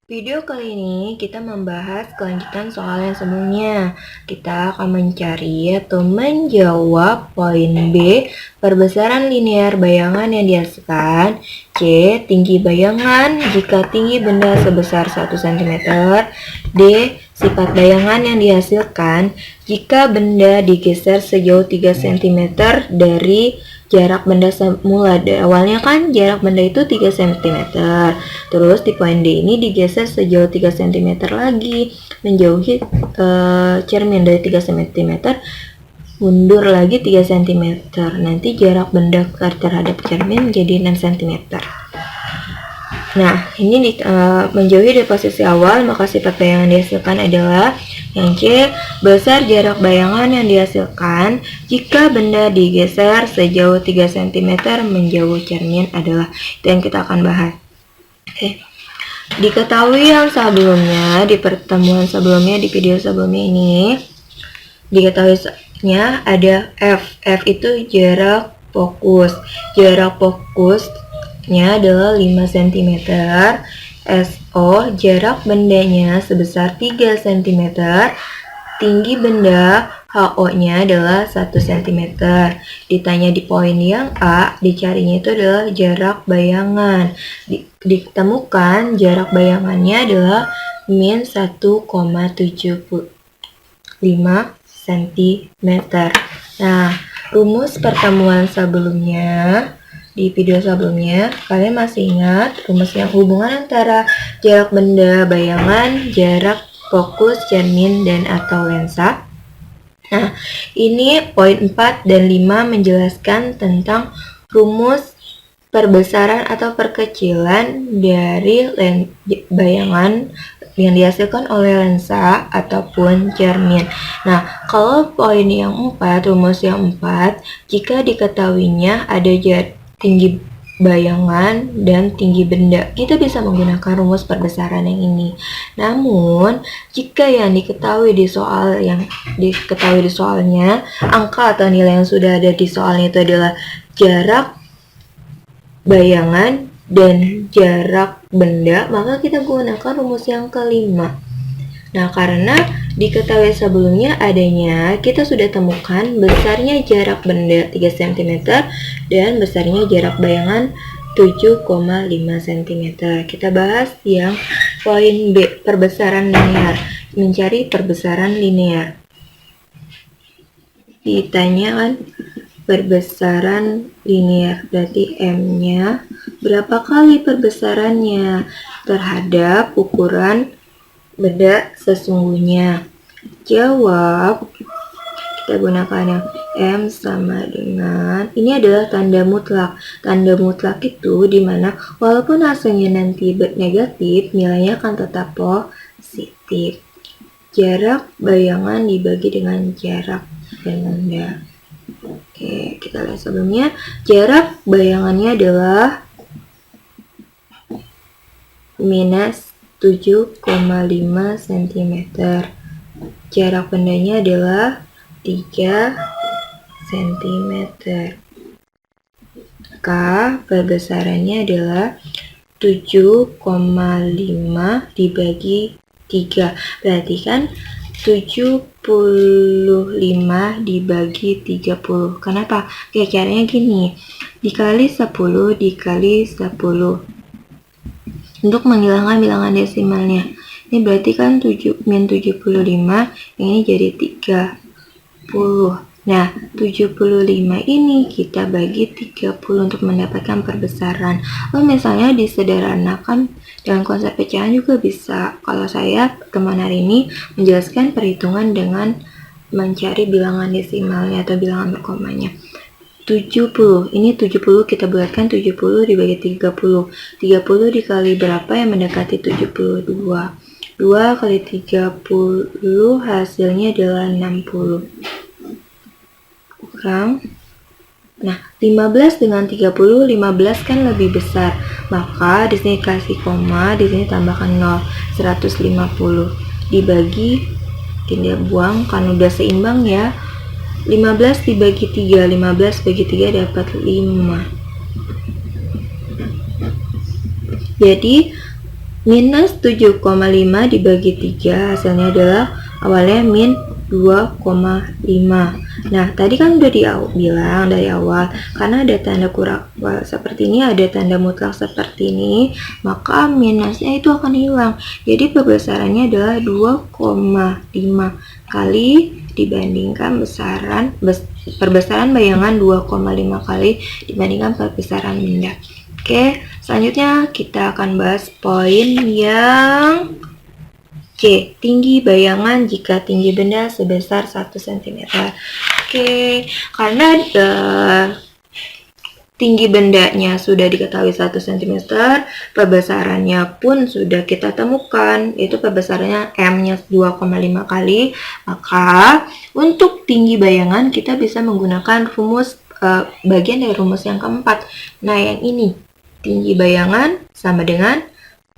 Video kali ini kita membahas kelanjutan soal yang sebelumnya. Kita akan mencari atau menjawab poin B, perbesaran linear bayangan yang dihasilkan. C, tinggi bayangan jika tinggi benda sebesar 1 cm. D, sifat bayangan yang dihasilkan jika benda digeser sejauh 3 cm dari jarak benda semula. Awalnya kan jarak benda itu 3 cm. Terus di poin D ini digeser sejauh 3 cm lagi, menjauhi cermin dari 3 cm, mundur lagi 3 cm. Nanti jarak benda terhadap cermin menjadi 6 cm. Nah, ini menjauhi dari posisi awal, maka sifat bayangan dihasilkan adalah yang C, besar jarak bayangan yang dihasilkan jika benda digeser sejauh 3 cm menjauh cermin adalah itu yang kita akan bahas. Oke. Diketahui yang sebelumnya, di pertemuan sebelumnya, di video sebelumnya ini, diketahuinya ada F. F itu jarak fokus. Jarak fokusnya adalah 5 cm. SO, jarak bendanya sebesar 3 cm. Tinggi benda HO-nya adalah 1 cm. Ditanya di poin yang A, dicarinya itu adalah jarak bayangan. Ditemukan jarak bayangannya adalah min 1,75 cm. Nah, rumus pertemuan sebelumnya, di video sebelumnya, kalian masih ingat rumus yang hubungan antara jarak benda bayangan, jarak fokus, cermin, dan atau lensa? Nah, ini poin 4 dan 5 menjelaskan tentang rumus perbesaran atau perkecilan dari bayangan yang dihasilkan oleh lensa ataupun cermin. Nah, kalau poin yang 4, rumus yang 4, jika diketahuinya ada tinggi bayangan dan tinggi benda, kita bisa menggunakan rumus perbesaran yang ini. Namun, jika yang diketahui di soalnya, angka atau nilai yang sudah ada di soalnya itu adalah jarak bayangan dan jarak benda, maka kita gunakan rumus yang kelima. Nah, karena diketahui sebelumnya adanya, kita sudah temukan besarnya jarak benda 3 cm dan besarnya jarak bayangan 7,5 cm. Kita bahas yang poin B, perbesaran linear. Mencari perbesaran linear. Ditanya kan, perbesaran linear, berarti M-nya berapa kali perbesarannya terhadap ukuran benda sesungguhnya? Jawab, kita gunakan yang M sama dengan, ini adalah tanda mutlak. Tanda mutlak itu dimana walaupun hasilnya nanti negatif, nilainya akan tetap positif. Jarak bayangan dibagi dengan jarak benda. Oke, kita lihat sebelumnya. Jarak bayangannya adalah minus 7,5 cm. Jarak bendanya adalah 3 cm. Maka perbesarannya adalah 7,5 dibagi 3. Berarti kan 75 dibagi 30. Kenapa? Oke, caranya gini. Dikali 10 dikali 10. Untuk menghilangkan bilangan desimalnya. Ini berarti kan min 75, ini jadi 30. Nah, 75 ini kita bagi 30 untuk mendapatkan perbesaran. Lalu misalnya disederhanakan dengan konsep pecahan juga bisa. Kalau saya teman hari ini menjelaskan perhitungan dengan mencari bilangan desimalnya atau bilangan berkomanya. 70, ini 70 kita buatkan 70 dibagi 30. 30 dikali berapa yang mendekati 72? 2 kali 30 hasilnya adalah 60. Kurang. Nah, 15 dengan 30, 15 kan lebih besar. Maka di sini kasih koma, di sini tambahkan 0, 150. Dibagi, tidak buang kan udah seimbang ya. 15 dibagi 3, 15 bagi 3 dapat 5. Jadi Minus 7,5 dibagi 3 hasilnya adalah awalnya min 2,5. Nah, tadi kan udah bilang dari awal, karena ada tanda kurang seperti ini, ada tanda mutlak seperti ini, maka minusnya itu akan hilang. Jadi perbesarannya adalah 2,5 kali dibandingkan perbesaran bayangan 2,5 kali dibandingkan perbesaran benda. Oke, selanjutnya kita akan bahas poin yang C. Tinggi bayangan jika tinggi benda sebesar 1 cm. Oke, karena tinggi bendanya sudah diketahui 1 cm, perbesarannya pun sudah kita temukan, itu perbesarannya M-nya 2,5 kali, maka untuk tinggi bayangan kita bisa menggunakan rumus bagian dari rumus yang keempat. Nah, yang ini, tinggi bayangan sama dengan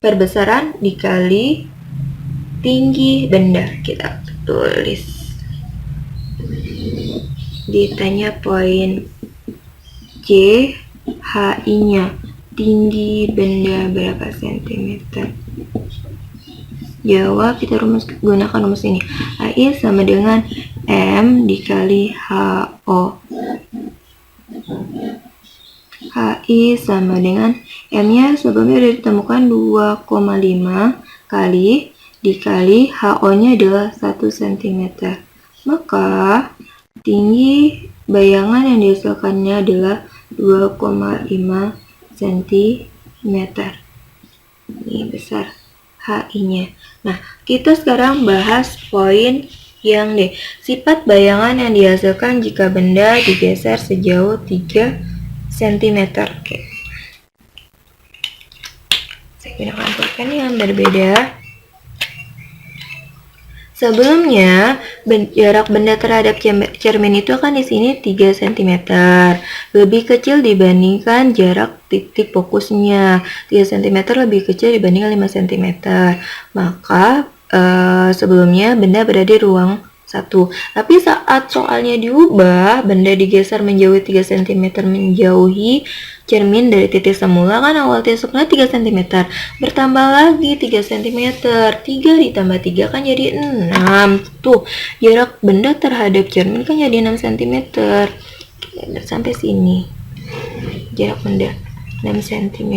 perbesaran dikali tinggi benda. Kita tulis. Ditanya poin C, HI-nya tinggi benda berapa cm? Jawab, kita gunakan rumus ini. HI sama dengan M dikali HO. HI sama dengan M-nya sebelumnya sudah ditemukan 2,5 kali dikali HO-nya adalah 1 cm. Maka tinggi bayangan yang dihasilkannya adalah 2,5 cm. Ini besar HI-nya. Nah, kita sekarang bahas poin yang D. Sifat bayangan yang dihasilkan jika benda digeser sejauh 3 cm. Oke. Saya gunakan pulpen yang berbeda. Sebelumnya, jarak benda terhadap cermin itu kan di sini 3 cm. Lebih kecil dibandingkan jarak titik fokusnya. 3 cm lebih kecil dibandingkan 5 cm. Maka, sebelumnya benda berada di ruang 1. Tapi saat soalnya diubah, benda digeser menjauhi 3 cm menjauhi cermin dari titik semula, kan awal tusuknya 3 cm, bertambah lagi 3 cm, 3 ditambah 3 kan jadi 6. Tuh, jarak benda terhadap cermin kan jadi 6 cm. Sampai sini jarak benda 6 cm.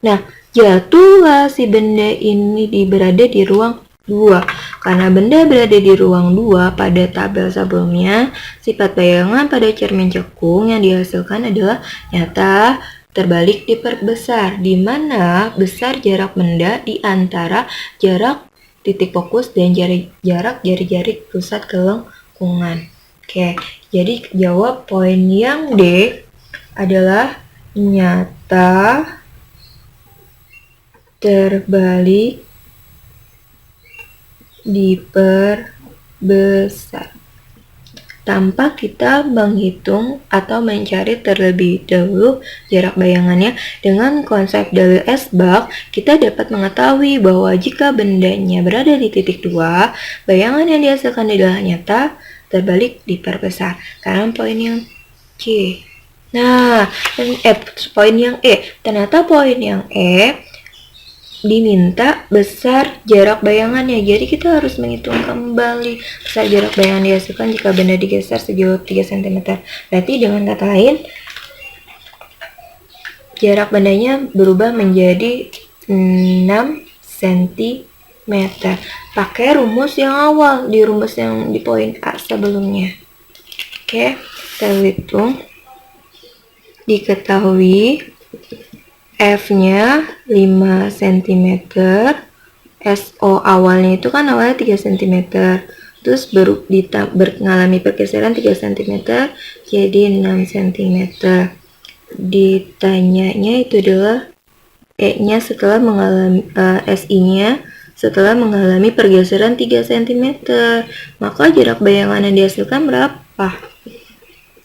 Nah, jatuhlah si benda ini berada di ruang 2. Karena benda berada di ruang 2 pada tabel sebelumnya, sifat bayangan pada cermin cekung yang dihasilkan adalah nyata terbalik diperbesar, di mana besar jarak benda di antara jarak titik fokus dan jarak jari-jari pusat kelengkungan. Oke, jadi jawab poin yang D adalah nyata terbalik diperbesar tanpa kita menghitung atau mencari terlebih dahulu jarak bayangannya. Dengan konsep dalil Esbag, kita dapat mengetahui bahwa jika bendanya berada di titik 2, bayangan yang dihasilkan adalah nyata terbalik diperbesar. Sekarang poin yang C. Nah, poin yang E. Ternyata poin yang E diminta besar jarak bayangannya, jadi kita harus menghitung kembali besar jarak bayangan dihasilkan jika benda digeser sejauh 3 cm. Berarti dengan kata lain, jarak bendanya berubah menjadi 6 cm. Pakai rumus yang awal, di rumus yang di poin A sebelumnya. Oke, kita hitung. Diketahui F-nya 5 cm, SO awalnya itu kan awalnya 3 cm, terus mengalami pergeseran 3 cm, jadi 6 cm. Ditanyanya itu adalah E-nya setelah mengalami SI-nya setelah mengalami pergeseran 3 cm, maka jarak bayangan yang dihasilkan berapa?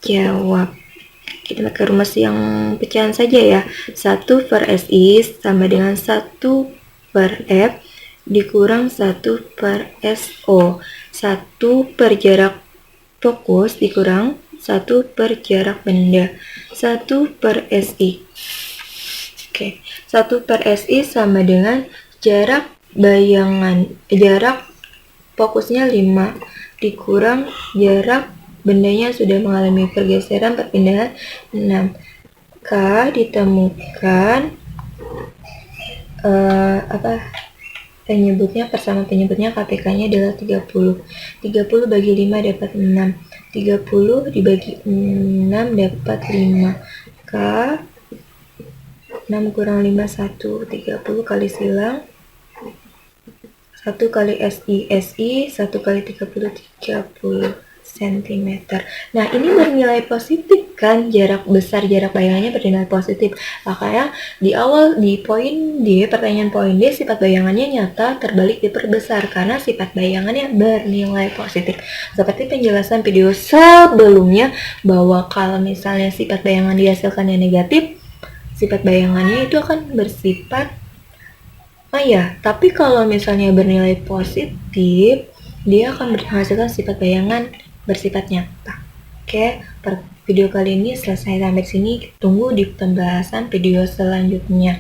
Jawab. Kita pakai rumus yang pecahan saja ya. 1 per SI sama dengan 1 per F dikurang 1 per SO. 1 per jarak fokus dikurang 1 per jarak benda. 1 per SI. Oke. Oke, 1/SI sama dengan jarak fokusnya 5 dikurang jarak bendanya sudah mengalami pergeseran perpindahan 6. K ditemukan penyebutnya KPK-nya adalah 30. 30 bagi 5 dapat 6. 30 dibagi 6 dapat 5. K 6 kurang 5 1. 30 kali silang 1 kali SI 1 kali 30 cm. Nah, ini bernilai positif kan, jarak bayangannya bernilai positif. Makanya di poin D, pertanyaan poin D, sifat bayangannya nyata terbalik diperbesar karena sifat bayangannya bernilai positif. Seperti penjelasan video sebelumnya bahwa kalau misalnya sifat bayangan dihasilkannya negatif, sifat bayangannya itu akan bersifat tapi kalau misalnya bernilai positif, dia akan menghasilkan sifat bayangan bersifat nyata. Oke, video kali ini selesai sampai sini. Tunggu di pembahasan video selanjutnya.